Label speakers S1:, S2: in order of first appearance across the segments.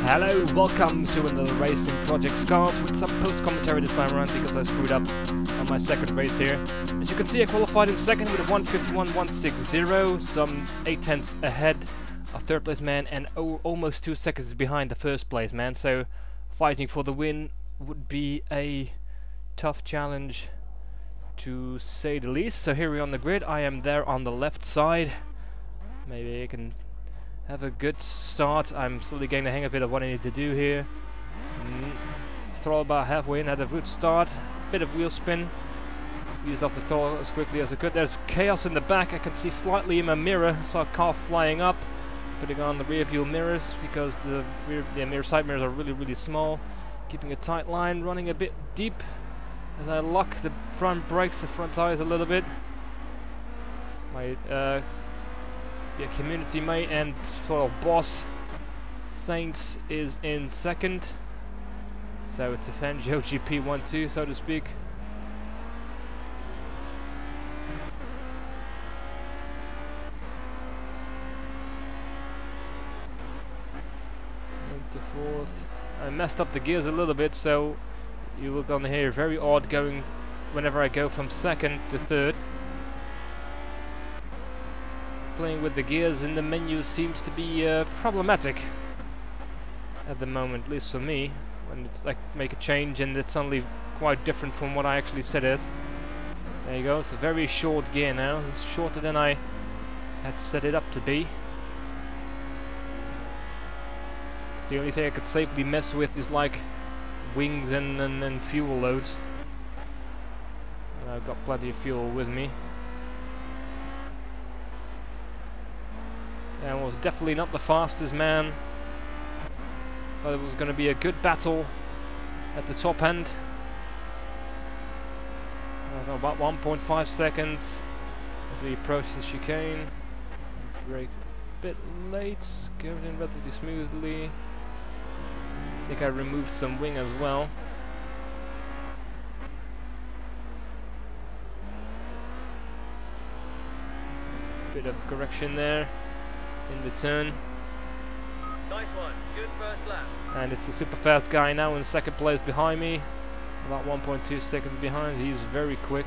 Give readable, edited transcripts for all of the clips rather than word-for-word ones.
S1: Hello, welcome to another race in Project Scars with some post-commentary this time around because I screwed up on my second race here. As you can see, I qualified in second with a 1:51.160, some 8/10ths ahead of third place man and almost 2 seconds behind the first place man, so fighting for the win would be a tough challenge to say the least. So here we're on the grid, I am there on the left side. Maybe I can have a good start. I'm slowly getting the hang of it of what I need to do here. Throttle about halfway in, had a good start. Bit of wheel spin. Used off the throttle as quickly as I could. There's chaos in the back. I can see slightly in my mirror. I saw a car flying up. Putting on the rear view mirrors because the side mirrors are really small. Keeping a tight line, running a bit deep as I lock the front brakes, the front tires a little bit. My community mate and sort of boss Saints is in second, so it's a FangioGP 1-2, so to speak. Into fourth. I messed up the gears a little bit, so you will gonna hear very odd going whenever I go from second to third. Playing with the gears in the menu seems to be problematic at the moment, at least for me. When it's like make a change and it's suddenly quite different from what I actually said it is. There you go, it's a very short gear now. It's shorter than I had set it up to be. The only thing I could safely mess with is like wings and fuel loads. And I've got plenty of fuel with me. And was definitely not the fastest man, but it was going to be a good battle at the top end. About 1.5 seconds as we approach the chicane. Brake a bit late, going in relatively smoothly. I think I removed some wing as well. Bit of correction there in the turn.
S2: Nice one, good first lap.
S1: And it's the super fast guy now in second place behind me. About 1.2 seconds behind, he's very quick.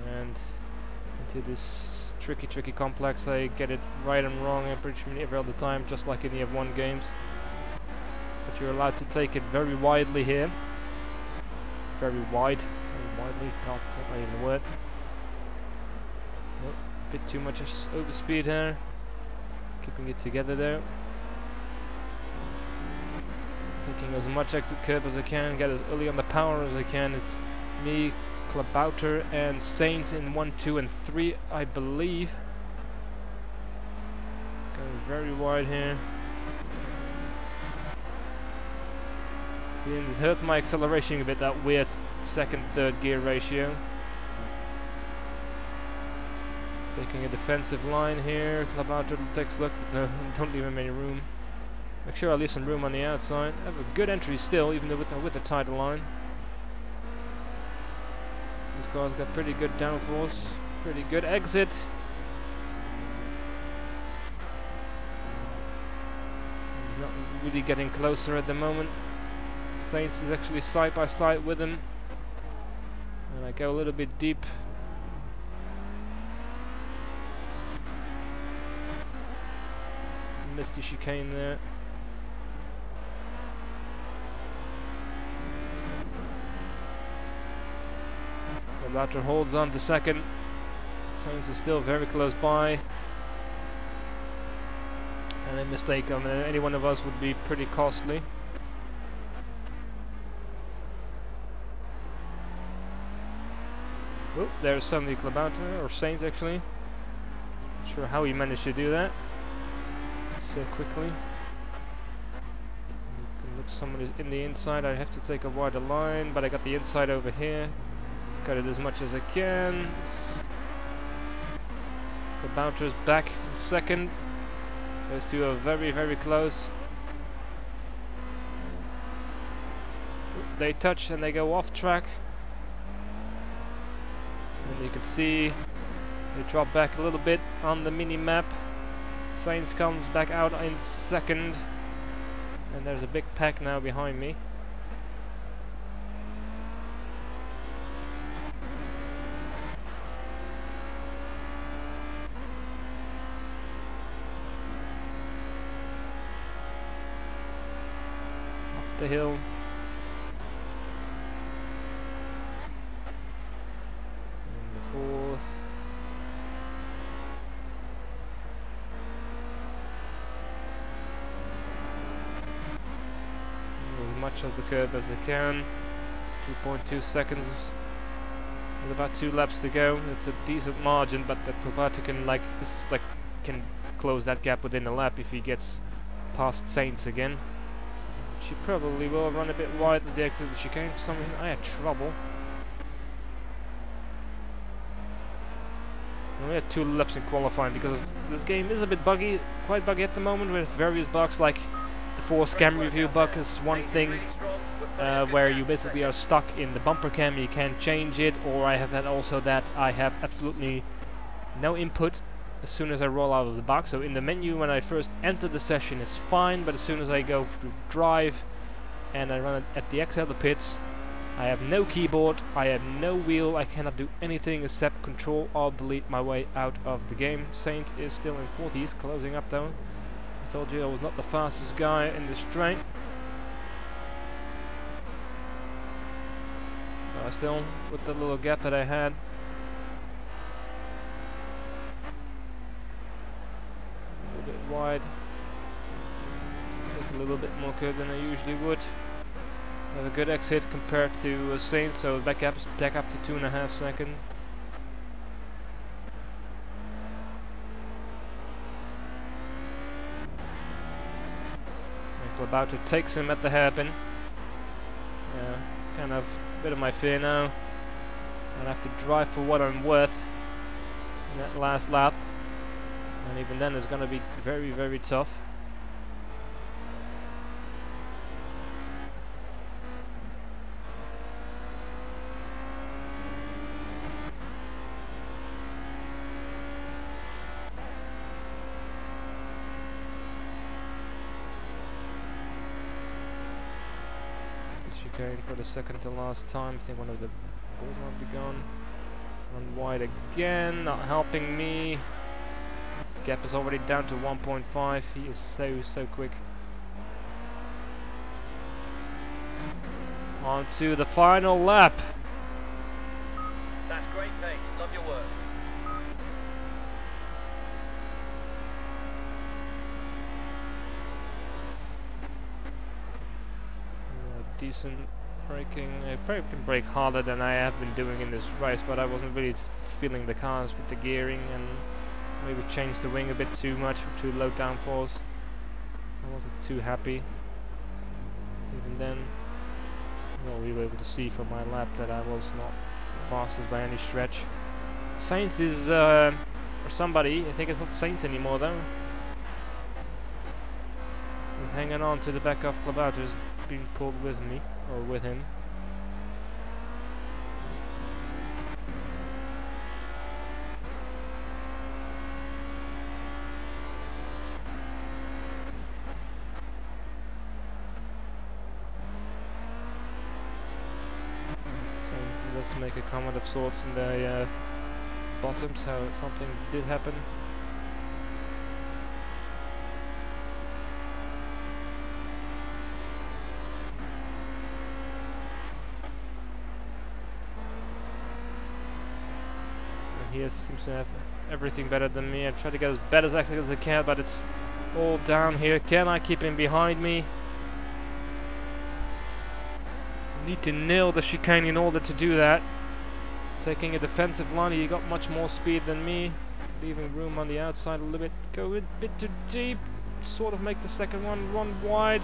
S1: And into this tricky complex, I get it right and wrong every other time, just like in the F1 games. But you're allowed to take it very widely here. Very widely, can't say that in the word. Nope, a bit too much overspeed here. Keeping it together there. Taking as much exit curb as I can, get as early on the power as I can. It's me, Klabauter and Saints in 1, 2 and 3, I believe. Going very wide here. It hurts my acceleration a bit, that weird second, third gear ratio. Taking a defensive line here. Klabauter takes a look. No, don't leave him any room. Make sure I leave some room on the outside. Have a good entry still, even though with the tighter line. This car's got pretty good downforce, pretty good exit. He's not really getting closer at the moment. Saints is actually side by side with him. And I go a little bit deep. Missed the chicane there. Latter holds on to second. Saints is still very close by. And a mistake on any one of us would be pretty costly. Oh, there's suddenly Klabauter, or Saints actually. Not sure how he managed to do that so quickly. Look, someone in the inside. I have to take a wider line, but I got the inside over here. Got it as much as I can. Klabauter's back in second. Those two are very close. they touch and they go off track. And you can see they drop back a little bit on the mini map. Sainz comes back out in second, and there's a big pack now behind me. Up the hill. In the fourth. Much of the curve as they can. 2.2 seconds with about 2 laps to go. It's a decent margin, but that Kilpatrick can close that gap within a lap if he gets past Sainz again. She probably will run a bit wide at the exit of the chicane. For some reason I had trouble. And we had 2 laps in qualifying because this game is a bit buggy, quite buggy at the moment, with various bugs like the force cam review bug is one thing, where you basically are stuck in the bumper cam, you can't change it, or I have had also that I have absolutely no input as soon as I roll out of the box. So in the menu when I first enter the session it's fine, but as soon as I go through drive and I run it at the exit of the pits, I have no keyboard, I have no wheel, I cannot do anything except control or delete my way out of the game. Saint is still in 4th, he's closing up though. I told you I was not the fastest guy in the straight. But still, with the little gap that I had, a little bit wide, take a little bit more curve than I usually would. Have a good exit compared to Saints, so back up to 2.5 seconds. About to takes him at the hairpin. Yeah, kind of a bit of my fear now. I'll have to drive for what I'm worth in that last lap, and even then it's going to be very, very tough. For the second to last time, I think one of the balls might be gone. Run wide again, not helping me. Gap is already down to 1.5. He is so quick. On to the final lap.
S2: That's great pace. Love your work.
S1: Decent braking. I probably can brake harder than I have been doing in this race, but I wasn't really feeling the cars with the gearing, and maybe changed the wing a bit too much, too low downforce. I wasn't too happy. Even then, well, we were able to see from my lap that I was not the fastest by any stretch. Sainz is, or somebody, I think it's not Sainz anymore though. I'm hanging on to the back of Klabauter's being pulled with me, or with him. So let's make a comment of sorts in the bottom, so something did happen. He seems to have everything better than me. I try to get as bad as I can, but it's all down here. Can I keep him behind me? Need to nail the chicane in order to do that. Taking a defensive line, he got much more speed than me. Leaving room on the outside a little bit. Go a bit too deep. Sort of make the second one run wide.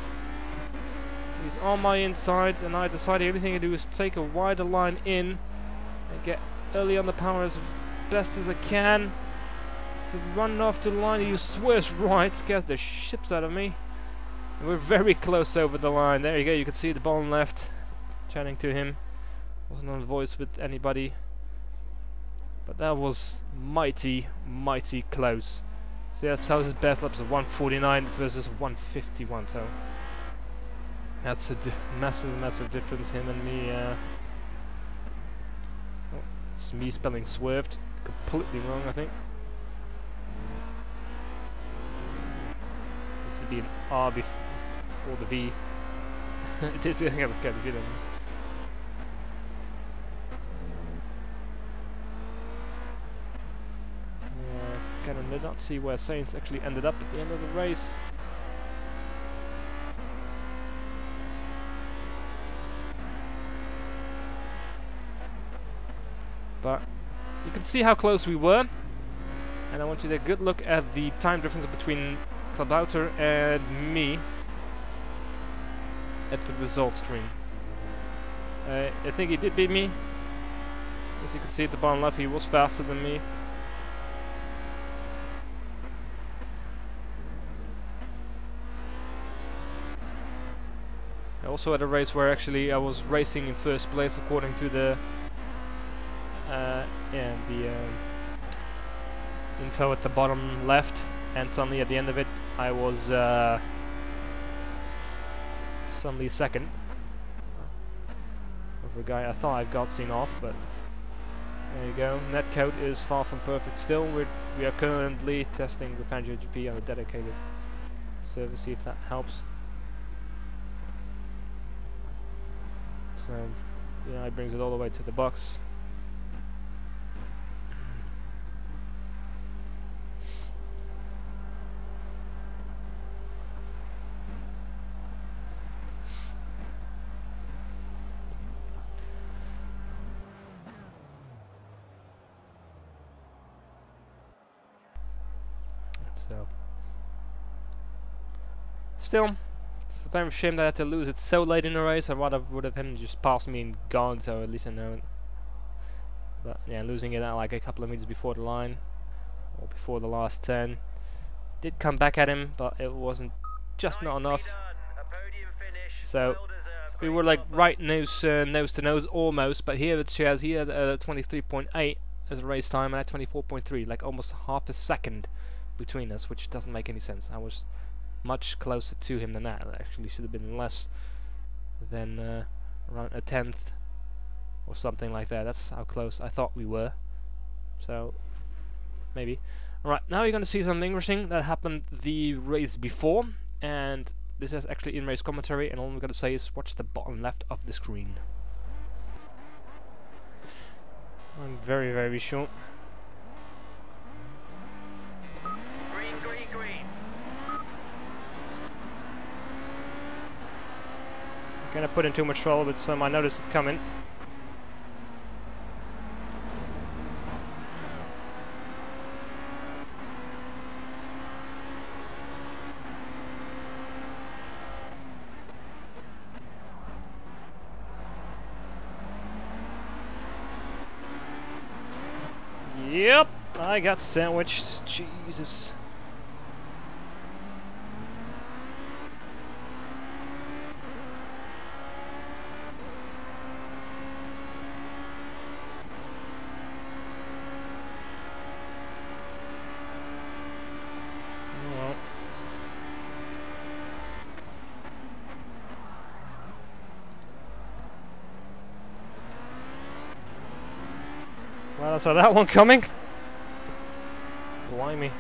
S1: He's on my inside, and I decided the only thing I do is take a wider line in and get early on the power as best as I can. So run off to the line, he swears right, scares the ships out of me. And we're very close over the line. There you go, you can see the bottom left. chatting to him. Wasn't on voice with anybody. But that was mighty close. See, that's how his best laps of 149 versus 151. So that's a massive difference. Him and me. Oh, it's me spelling swerved completely wrong, I think. This would be an R before the V. It is going to get a V then. I did not see where Sainz actually ended up at the end of the race. But you can see how close we were, and I want you to take a good look at the time difference between Klabauter and me at the results screen. I think he did beat me. As you can see at the bottom left, he was faster than me. I also had a race where actually I was racing in first place according to the info at the bottom left, and suddenly at the end of it I was suddenly second over a guy I thought I got seen off, but there you go. Netcode is far from perfect still. We are currently testing with FangioGP on a dedicated server, see if that helps. So yeah, it brings it all the way to the box. So still, it's a very shame that I had to lose it so late in the race. I rather would have him just passed me and gone, so at least I know it. But yeah, losing it at like a couple of meters before the line, or before the last 10. Did come back at him, but it wasn't just not enough. So we were like right nose to nose almost, but here it shares here at 23.8 as a race time, and at 24.3, like almost half a second between us, which doesn't make any sense. I was much closer to him than that. It actually should have been less than around a tenth or something like that. That's how close I thought we were. So maybe. Alright, now you're going to see something interesting that happened the race before, and this is actually in race commentary, and all I'm going to say is watch the bottom left of the screen. I'm very short. Gonna put in too much trouble, but I noticed it coming. Yep, I got sandwiched. Jesus. Well, I saw that one coming. Blimey.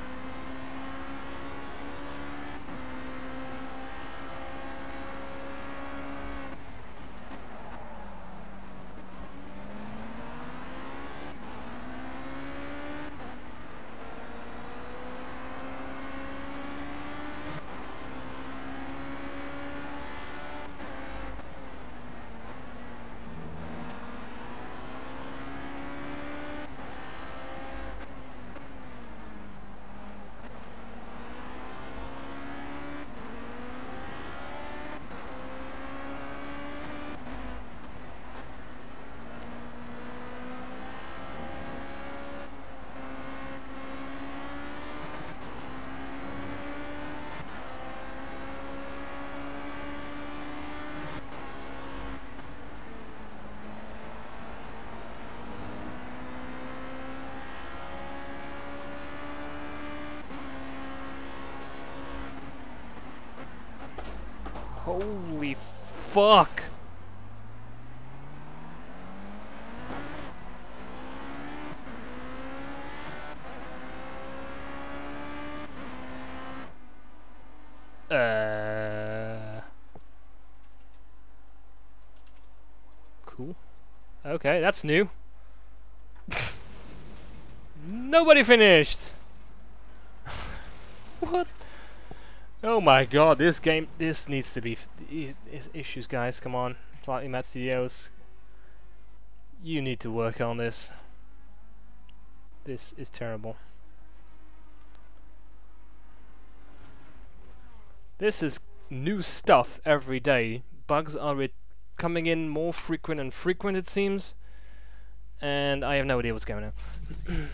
S1: Holy fuck! Cool. Okay, that's new. Nobody finished! What? Oh my god, this game, this needs to be issues, guys, come on. Slightly Mad Studios. You need to work on this. This is terrible. This is new stuff every day. Bugs are coming in more frequent and frequent, it seems. And I have no idea what's going on.